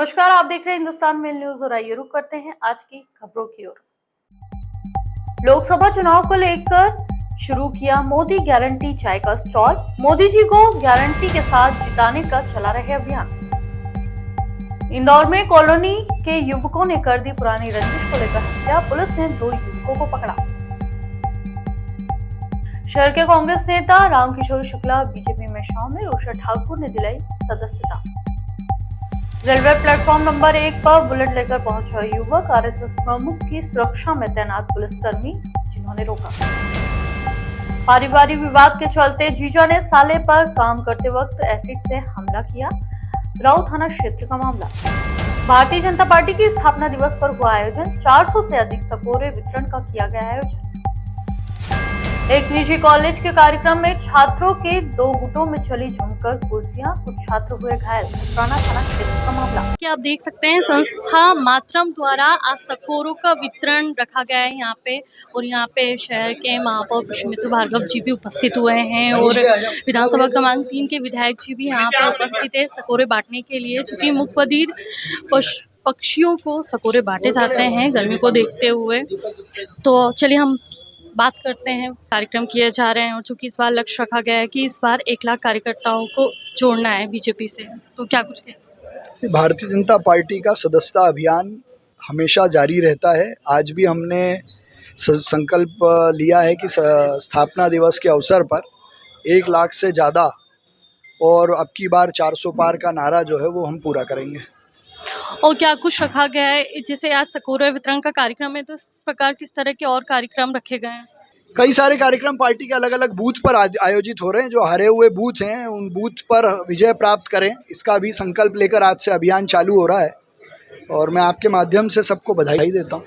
नमस्कार, आप देख रहे हैं हिंदुस्तान मेल न्यूज और आइए रुक करते हैं आज की खबरों की ओर। लोकसभा चुनाव को लेकर शुरू किया मोदी गारंटी चाय का स्टॉल। मोदी जी को गारंटी के साथ जिताने का चला रहे अभियान। इंदौर में कॉलोनी के युवकों ने कर दी पुरानी रंजिश को लेकर हत्या, पुलिस ने 2 युवकों को पकड़ा। शहर के कांग्रेस नेता रामकिशोर शुक्ला बीजेपी में शामिल, उषा ठाकुर ने दिलाई सदस्यता। रेलवे प्लेटफॉर्म नंबर 1 पर बुलेट लेकर पहुंचा युवक, आरएसएस प्रमुख की सुरक्षा में तैनात पुलिसकर्मी जिन्होंने रोका। पारिवारिक विवाद के चलते जीजा ने साले पर काम करते वक्त एसिड से हमला किया, राव थाना क्षेत्र का मामला। भारतीय जनता पार्टी की स्थापना दिवस पर हुआ आयोजन, 400 से अधिक सकोरे वितरण का किया गया आयोजन। एक निजी कॉलेज के कार्यक्रम में छात्रों के 2 गुटों में चली जमकर कुर्सियां, कुछ छात्र हुए घायल, पुराना थाना क्षेत्र का मामला। कि आप देख सकते हैं संस्था मातरम द्वारा आज सकोरों का वितरण रखा गया है यहाँ पे, और यहाँ पे शहर के महापौर पुष्पमित्र भार्गव जी भी उपस्थित हुए हैं और विधानसभा क्रमांक 3 के विधायक जी भी यहाँ पे उपस्थित है सकोरे बांटने के लिए, चूँकि मुखबधिर पक्षियों को सकोरे बांटे जाते हैं गर्मी को देखते हुए। तो चलिए हम बात करते हैं। कार्यक्रम किए जा रहे हैं और चूंकि इस बार लक्ष्य रखा गया है कि इस बार 1 लाख कार्यकर्ताओं को जोड़ना है बीजेपी से, तो क्या कुछ कहें? भारतीय जनता पार्टी का सदस्यता अभियान हमेशा जारी रहता है। आज भी हमने संकल्प लिया है कि स्थापना दिवस के अवसर पर 1 लाख से ज़्यादा और अब की बार 400 पार का नारा जो है वो हम पूरा करेंगे। और क्या कुछ रखा गया है? जैसे आज सकोरे वितरण का कार्यक्रम है, तो इस प्रकार किस तरह के और कार्यक्रम रखे गए हैं? कई सारे कार्यक्रम पार्टी के अलग अलग बूथ पर आयोजित हो रहे हैं। जो हारे हुए बूथ हैं उन बूथ पर विजय प्राप्त करें, इसका भी संकल्प लेकर आज से अभियान चालू हो रहा है और मैं आपके माध्यम से सबको बधाई देता हूँ।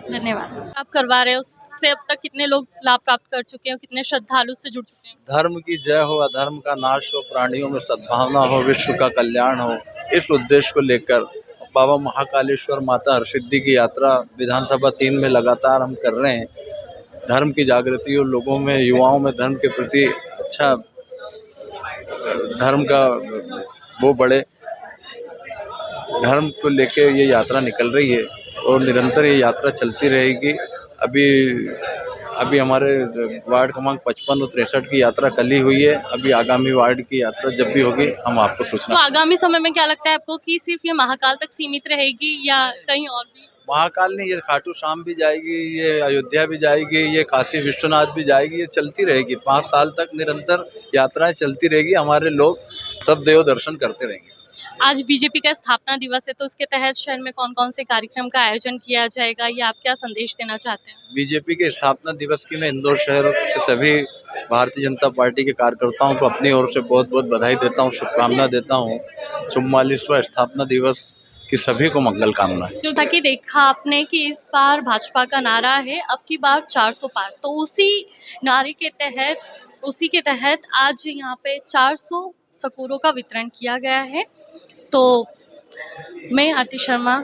धन्यवाद। आप करवा रहे हो, उससे अब तक कितने लोग लाभ प्राप्त कर चुके हैं, कितने श्रद्धालु से जुड़ चुके हैं? धर्म की जय हो, अधर्म का नाश हो, प्राणियों में सद्भावना हो, विश्व का कल्याण हो, इस उद्देश्य को लेकर बाबा महाकालेश्वर माता हरसिद्धि की यात्रा विधानसभा 3 में लगातार हम कर रहे हैं। धर्म की जागृति और लोगों में, युवाओं में धर्म के प्रति अच्छा धर्म का वो बढ़े, धर्म को लेके ये यात्रा निकल रही है और निरंतर ये यात्रा चलती रहेगी। अभी हमारे वार्ड क्रमांक 55 और 63 की यात्रा कल ही हुई है। अभी आगामी वार्ड की यात्रा जब भी होगी हम आपको सूचना। तो आगामी समय में क्या लगता है आपको कि सिर्फ ये महाकाल तक सीमित रहेगी या कहीं और भी? महाकाल नहीं, ये खाटू श्याम भी जाएगी, ये अयोध्या भी जाएगी, ये काशी विश्वनाथ भी जाएगी, ये चलती रहेगी। 5 साल तक निरंतर यात्राएं चलती रहेगी। हमारे लोग सब देव दर्शन करते रहेंगे। आज बीजेपी का स्थापना दिवस है, तो उसके तहत शहर में कौन कौन से कार्यक्रम का आयोजन किया जाएगा, या आप क्या संदेश देना चाहते हैं? बीजेपी के स्थापना दिवस की मैं इंदौर शहर के सभी भारतीय जनता पार्टी के कार्यकर्ताओं को अपनी ओर से बहुत बहुत बधाई देता हूं, शुभकामना देता हूं। 44वां स्थापना दिवस की सभी को मंगल कामना है। क्यों था कि देखा आपने कि इस बार भाजपा का नारा है अब की बार 400 पार, तो उसी नारे के तहत आज यहाँ पे 400 सकोरों का वितरण किया गया है। तो मैं आरती शर्मा,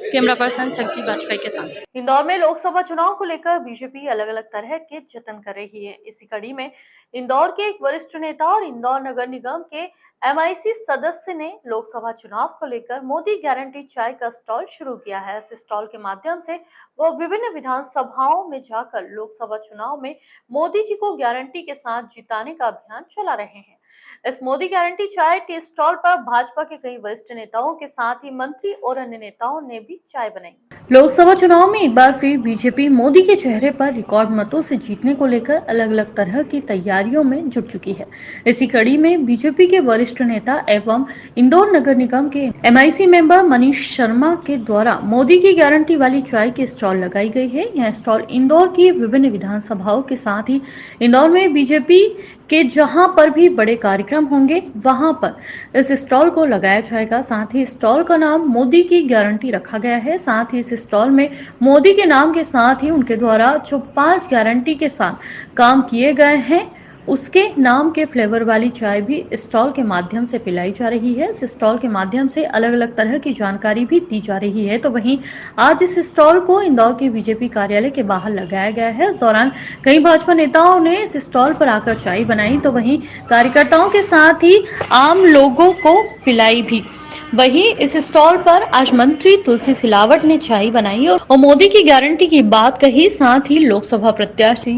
कैमरा पर्सन चंकी वाजपेयी के साथ। इंदौर में लोकसभा चुनाव को लेकर बीजेपी अलग अलग तरह के जतन कर रही है। इसी कड़ी में इंदौर के एक वरिष्ठ नेता और इंदौर नगर निगम के MIC सदस्य ने लोकसभा चुनाव को लेकर मोदी गारंटी चाय का स्टॉल शुरू किया है। इस स्टॉल के माध्यम से वह विभिन्न विधानसभाओं में जाकर लोकसभा चुनाव में मोदी जी को गारंटी के साथ जिताने का अभियान चला रहे हैं। इस मोदी गारंटी चाय टी स्टॉल पर भाजपा के कई वरिष्ठ नेताओं के साथ ही मंत्री और अन्य नेताओं ने भी चाय बनाई। लोकसभा चुनाव में एक बार फिर बीजेपी मोदी के चेहरे पर रिकॉर्ड मतों से जीतने को लेकर अलग अलग तरह की तैयारियों में जुट चुकी है। इसी कड़ी में बीजेपी के वरिष्ठ नेता एवं इंदौर नगर निगम के MIC मेंबर मनीष शर्मा के द्वारा मोदी की गारंटी वाली चाय की स्टॉल लगाई गई है। यह स्टॉल इंदौर की विभिन्न विधानसभाओं के साथ ही इंदौर में बीजेपी के जहां पर भी बड़े कार्यक्रम होंगे वहां पर इस स्टॉल को लगाया जाएगा। साथ ही स्टॉल का नाम मोदी की गारंटी रखा गया है। साथ ही इस स्टॉल में मोदी के नाम के साथ ही उनके द्वारा जो 5 गारंटी के साथ काम किए गए हैं उसके नाम के फ्लेवर वाली चाय भी स्टॉल के माध्यम से पिलाई जा रही है। इस स्टॉल के माध्यम से अलग अलग तरह की जानकारी भी दी जा रही है। तो वहीं आज इस स्टॉल को इंदौर के बीजेपी कार्यालय के बाहर लगाया गया है। इस दौरान कई भाजपा नेताओं ने इस स्टॉल पर आकर चाय बनाई, तो वहीं कार्यकर्ताओं के साथ ही आम लोगों को पिलाई भी। वहीं इस स्टॉल पर आज मंत्री तुलसी सिलावट ने चाय बनाई और मोदी की गारंटी की बात कही। साथ ही लोकसभा प्रत्याशी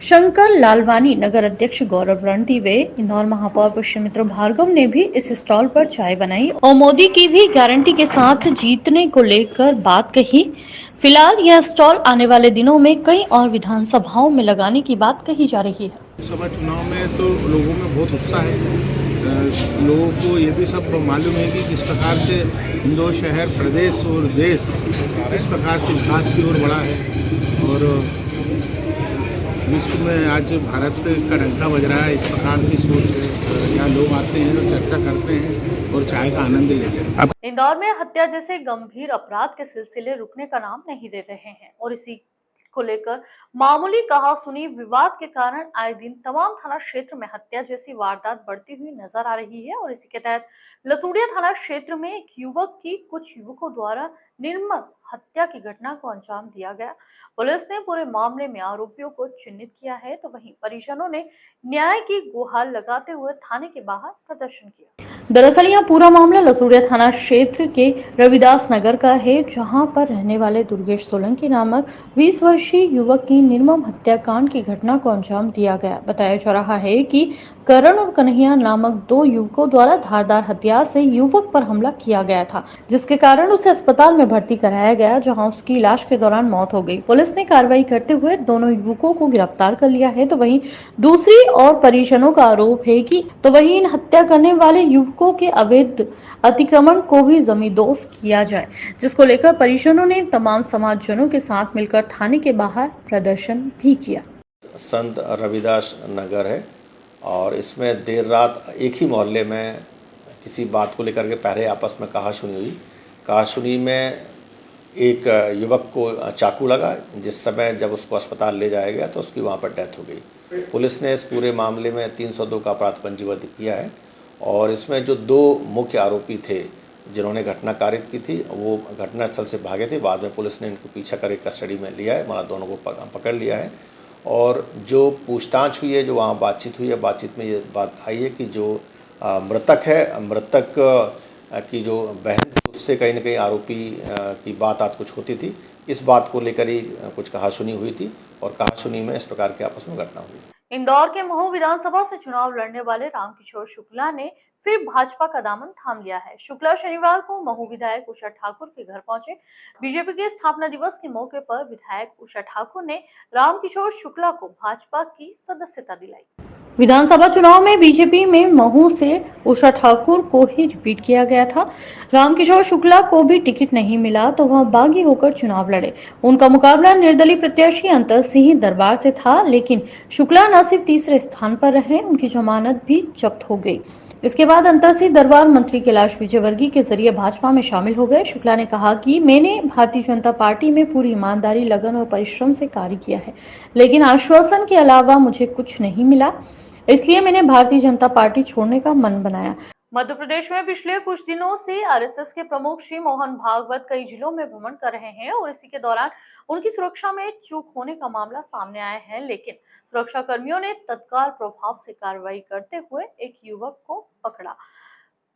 शंकर लालवानी, नगर अध्यक्ष गौरव रणदीवे, इंदौर महापौर पुष्यमित्र भार्गव ने भी इस स्टॉल पर चाय बनाई और मोदी की भी गारंटी के साथ जीतने को लेकर बात कही। फिलहाल यह स्टॉल आने वाले दिनों में कई और विधानसभाओं में लगाने की बात कही जा रही है। लोकसभा चुनाव में तो लोगों में बहुत उत्साह है। लोगों को ये भी सब मालूम है कि किस प्रकार से इंदौर शहर, प्रदेश और देश किस प्रकार से विकास की ओर बढ़ा है और विश्व में आज भारत का डंका बज रहा है। इस प्रकार की सोच है। यहाँ लोग आते हैं और चर्चा करते हैं और चाय का आनंद लेते हैं। इंदौर में हत्या जैसे गंभीर अपराध के सिलसिले रुकने का नाम नहीं ले रहे हैं और इसी को लेकर मामूली कहासुनी विवाद के कारण आए दिन तमाम थाना क्षेत्र में हत्या जैसी वारदात बढ़ती हुई नजर आ रही है और इसी के तहत लसूड़िया थाना क्षेत्र में एक युवक की कुछ युवकों द्वारा निर्मम हत्या की घटना को अंजाम दिया गया। पुलिस ने पूरे मामले में आरोपियों को चिन्हित किया है तो वहीं परिजनों ने न्याय की गुहार लगाते हुए थाने के बाहर प्रदर्शन किया। दरअसल यह पूरा मामला लसूड़िया थाना क्षेत्र के रविदास नगर का है, जहां पर रहने वाले दुर्गेश सोलंकी नामक 20 वर्षीय युवक की निर्मम हत्याकांड की घटना को अंजाम दिया गया। बताया जा रहा है कि करण और कन्हैया नामक 2 युवकों द्वारा धारदार हथियार से युवक पर हमला किया गया था, जिसके कारण उसे अस्पताल में भर्ती कराया गया, जहां उसकी इलाज के दौरान मौत हो गई। पुलिस ने कार्रवाई करते हुए दोनों युवकों को गिरफ्तार कर लिया है तो वहीं दूसरी और परिजनों का आरोप है कि इन हत्या करने वाले युवकों के अवैध अतिक्रमण को भी जमींदोज किया जाए, जिसको लेकर परिजनों ने तमाम समाजजनों के साथ मिलकर थाने के बाहर प्रदर्शन भी किया। संत रविदास नगर है और इसमें देर रात एक ही मोहल्ले में किसी बात को लेकर के पहले आपस में कहासुनी हुई। कहासुनी में एक युवक को चाकू लगा, जिस समय जब उसको अस्पताल ले जाया गया तो उसकी वहाँ पर डेथ हो गई। पुलिस ने इस पूरे मामले में 302 का अपराध पंजीबद्ध किया है और इसमें जो 2 मुख्य आरोपी थे जिन्होंने घटना कारित की थी, वो घटनास्थल से भागे थे। बाद में पुलिस ने इनको पीछा करके कस्टडी में लिया है, मतलब दोनों को पकड़ लिया है। और जो पूछताछ हुई है, जो वहाँ बातचीत हुई है, बातचीत में ये बात आई है कि जो मृतक है, मृतक की जो बहन थी, उससे कहीं ना कहीं आरोपी की बात कुछ होती थी। इस बात को लेकर ही कुछ कहासुनी हुई थी और कहासुनी में इस प्रकार की आपस में घटना हुई। इंदौर के महू विधानसभा से चुनाव लड़ने वाले रामकिशोर शुक्ला ने फिर भाजपा का दामन थाम लिया है। शुक्ला शनिवार को महू विधायक उषा ठाकुर के घर पहुंचे। बीजेपी के स्थापना दिवस के मौके पर विधायक उषा ठाकुर ने रामकिशोर शुक्ला को भाजपा की सदस्यता दिलाई। विधानसभा चुनाव में बीजेपी में महू से उषा ठाकुर को ही रिपीट किया गया था। रामकिशोर शुक्ला को भी टिकट नहीं मिला तो वह बागी होकर चुनाव लड़े। उनका मुकाबला निर्दलीय प्रत्याशी अंतर सिंह दरबार से था, लेकिन शुक्ला न सिर्फ तीसरे स्थान पर रहे, उनकी जमानत भी जब्त हो गई। इसके बाद अंतर सिंह दरबार मंत्री कैलाश विजयवर्गीय के जरिए भाजपा में शामिल हो गए। शुक्ला ने कहा कि मैंने भारतीय जनता पार्टी में पूरी ईमानदारी, लगन और परिश्रम से कार्य किया है, लेकिन आश्वासन के अलावा मुझे कुछ नहीं मिला, इसलिए मैंने भारतीय जनता पार्टी छोड़ने का मन बनाया। मध्य प्रदेश में पिछले कुछ दिनों से आरएसएस के प्रमुख श्री मोहन भागवत कई जिलों में भ्रमण कर रहे हैं और इसी के दौरान उनकी सुरक्षा में चूक होने का मामला सामने आया है, लेकिन सुरक्षा कर्मियों ने तत्काल प्रभाव से कार्रवाई करते हुए एक युवक को पकड़ा,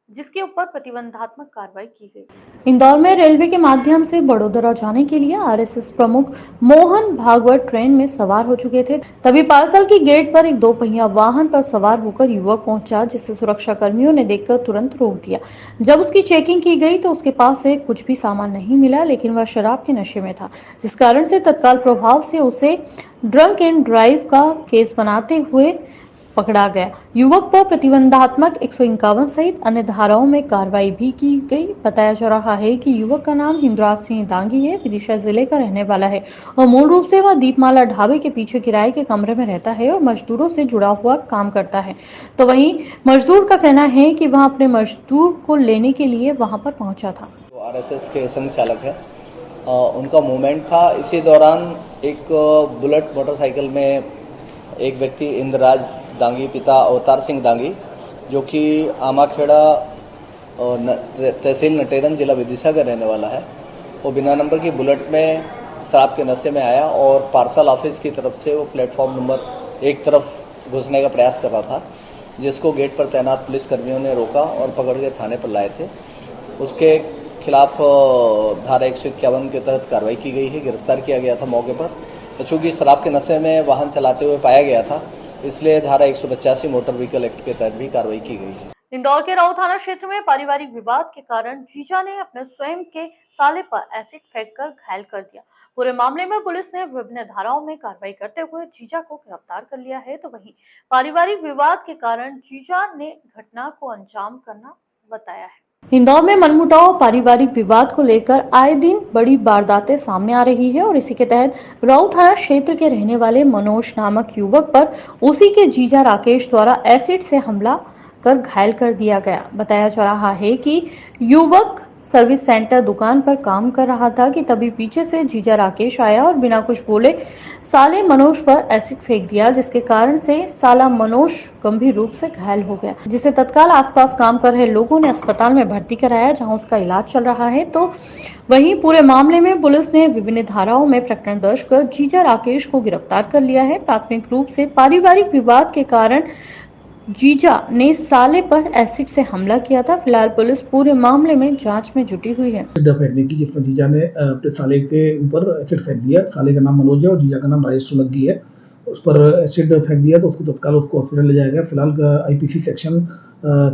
जिसके ऊपर प्रतिबंधात्मक कार्रवाई की गई। इंदौर में रेलवे के माध्यम से बड़ोदरा जाने के लिए आरएसएस प्रमुख मोहन भागवत ट्रेन में सवार हो चुके थे। तभी पार्सल की गेट पर एक 2 पहिया वाहन पर सवार होकर युवक पहुंचा, जिसे सुरक्षा कर्मियों ने देखकर तुरंत रोक दिया। जब उसकी चेकिंग की गई तो उसके पास से कुछ भी सामान नहीं मिला, लेकिन वह शराब के नशे में था, जिस कारण से तत्काल प्रभाव से उसे ड्रंक एंड ड्राइव का केस बनाते हुए पकड़ा गया। युवक पर प्रतिबंधात्मक 151 सहित अन्य धाराओं में कार्रवाई भी की गई। बताया जा रहा है कि युवक का नाम हिंदराज सिंह दांगी है, विदिशा जिले का रहने वाला है और मूल रूप से वह दीपमाला ढाबे के पीछे किराए के कमरे में रहता है और मजदूरों से जुड़ा हुआ काम करता है। तो वहीं मजदूर का कहना है कि वह अपने मजदूर को लेने के लिए वहां पर पहुंचा था। आरएसएस के संघ चालक है, उनका मूवमेंट था। इसी दौरान एक बुलेट मोटरसाइकिल में एक व्यक्ति इंद्रराज दांगी पिता अवतार सिंह दांगी, जो कि आमाखेड़ा तहसील नटेरन जिला विदिशा का रहने वाला है, वो बिना नंबर की बुलेट में शराब के नशे में आया और पार्सल ऑफिस की तरफ से वो प्लेटफॉर्म नंबर 1 तरफ घुसने का प्रयास कर रहा था, जिसको गेट पर तैनात पुलिस कर्मियों ने रोका और पकड़ के थाने पर लाए थे। उसके खिलाफ धारा 151 के तहत कार्रवाई की गई है, गिरफ्तार किया गया था मौके पर। चूँकि शराब के नशे में वाहन चलाते हुए पाया गया था, इसलिए धारा 185 मोटर व्हीकल एक्ट के तहत भी कार्रवाई की गई है। इंदौर के राऊ थाना क्षेत्र में पारिवारिक विवाद के कारण जीजा ने अपने स्वयं के साले पर एसिड फेंककर घायल कर दिया। पूरे मामले में पुलिस ने विभिन्न धाराओं में कार्रवाई करते हुए जीजा को गिरफ्तार कर लिया है। तो वहीं पारिवारिक विवाद के कारण जीजा ने घटना को अंजाम करना बताया है। इंदौर में मनमुटाव पारिवारिक विवाद को लेकर आए दिन बड़ी वारदातें सामने आ रही है और इसी के तहत राऊ थाना क्षेत्र के रहने वाले मनोज नामक युवक पर उसी के जीजा राकेश द्वारा एसिड से हमला कर घायल कर दिया गया। बताया जा रहा है कि युवक सर्विस सेंटर दुकान पर काम कर रहा था कि तभी पीछे से जीजा राकेश आया और बिना कुछ बोले साले मनोज पर एसिड फेंक दिया, जिसके कारण से साला मनोज गंभीर रूप से घायल हो गया, जिसे तत्काल आसपास काम कर रहे लोगों ने अस्पताल में भर्ती कराया, जहां उसका इलाज चल रहा है। तो वहीं पूरे मामले में पुलिस ने विभिन्न धाराओं में प्रकरण दर्ज कर जीजा राकेश को गिरफ्तार कर लिया है। प्राथमिक रूप से पारिवारिक विवाद के कारण जीजा ने साले पर एसिड से हमला किया था। फिलहाल पुलिस पूरे मामले में जांच में जुटी हुई है। एसिड फेंकने की, जिसमें जीजा ने अपने साले के ऊपर एसिड फेंक दिया। साले का नाम मनोज है और जीजा का नाम राजेश सोलंकी है। उस पर एसिड फेंक दिया तो उसको तत्काल हॉस्पिटल ले जाया गया। फिलहाल आईपीसी सेक्शन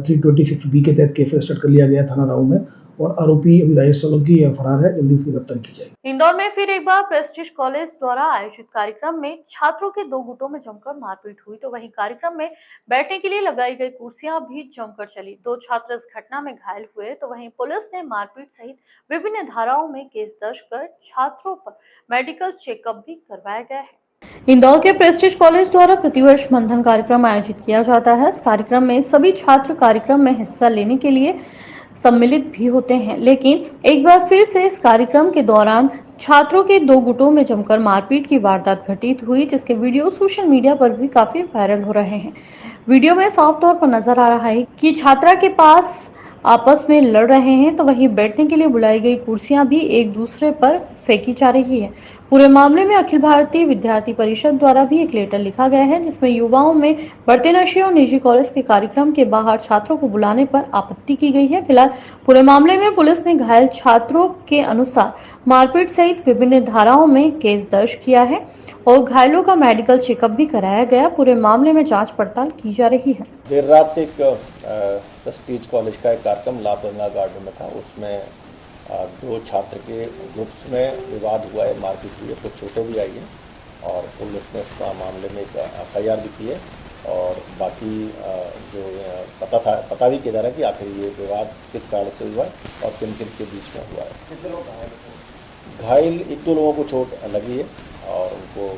326B के तहत केस रजिस्टर कर लिया गया थाना राऊ में और आरोपी अभी राजेश सोलंकी फरार है, जल्दी उसकी गिरफ्तारी की जाएगी। इंदौर में फिर एक बार प्रेस्टीज कॉलेज द्वारा आयोजित कार्यक्रम में छात्रों के दो गुटों में जमकर मारपीट हुई। तो वहीं कार्यक्रम में बैठने के लिए लगाई गई कुर्सियां भी जमकर चली। दो छात्र इस घटना में घायल हुए। तो वहीं पुलिस ने मारपीट सहित विभिन्न धाराओं में केस दर्ज कर छात्रों पर मेडिकल चेकअप भी करवाया गया है। इंदौर के प्रेस्टीज कॉलेज द्वारा प्रतिवर्ष मंथन कार्यक्रम आयोजित किया जाता है। इस कार्यक्रम में सभी छात्र कार्यक्रम में हिस्सा लेने के लिए सम्मिलित भी होते हैं, लेकिन एक बार फिर से इस कार्यक्रम के दौरान छात्रों के दो गुटों में जमकर मारपीट की वारदात घटित हुई, जिसके वीडियो सोशल मीडिया पर भी काफी वायरल हो रहे हैं। वीडियो में साफ तौर पर नजर आ रहा है कि छात्रा के पास आपस में लड़ रहे हैं, तो वहीं बैठने के लिए बुलाई गई कुर्सियां भी एक दूसरे पर फेंकी जा रही है। पूरे मामले में अखिल भारतीय विद्यार्थी परिषद द्वारा भी एक लेटर लिखा गया है, जिसमें युवाओं में बढ़ते नशे और निजी कॉलेज के कार्यक्रम के बाहर छात्रों को बुलाने पर आपत्ति की गई है। फिलहाल पूरे मामले में पुलिस ने घायल छात्रों के अनुसार मारपीट सहित विभिन्न धाराओं में केस दर्ज किया है और घायलों का मेडिकल चेकअप भी कराया गया। पूरे मामले में जांच पड़ताल की जा रही है। देर रात एक प्रेस्टीज कॉलेज का एक कार्यक्रम लापरंगा गार्डन में था। उसमें दो छात्र के ग्रुप्स में विवाद हुआ है, मारपीट हुई है, कुछ चोटें भी आई हैं और पुलिस ने इस मामले में एक FIR भी की है और बाकी जो पता भी किया जा रहा है कि आखिर ये विवाद किस कारण से हुआ है और किन किन के बीच में हुआ है। कितने लोग घायल? एक दो लोगों को चोट लगी है और उनको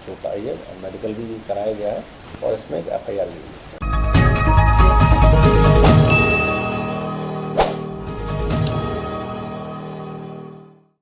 चोट आई है, मेडिकल भी कराया गया है और इसमें एक FIR भी हुई है।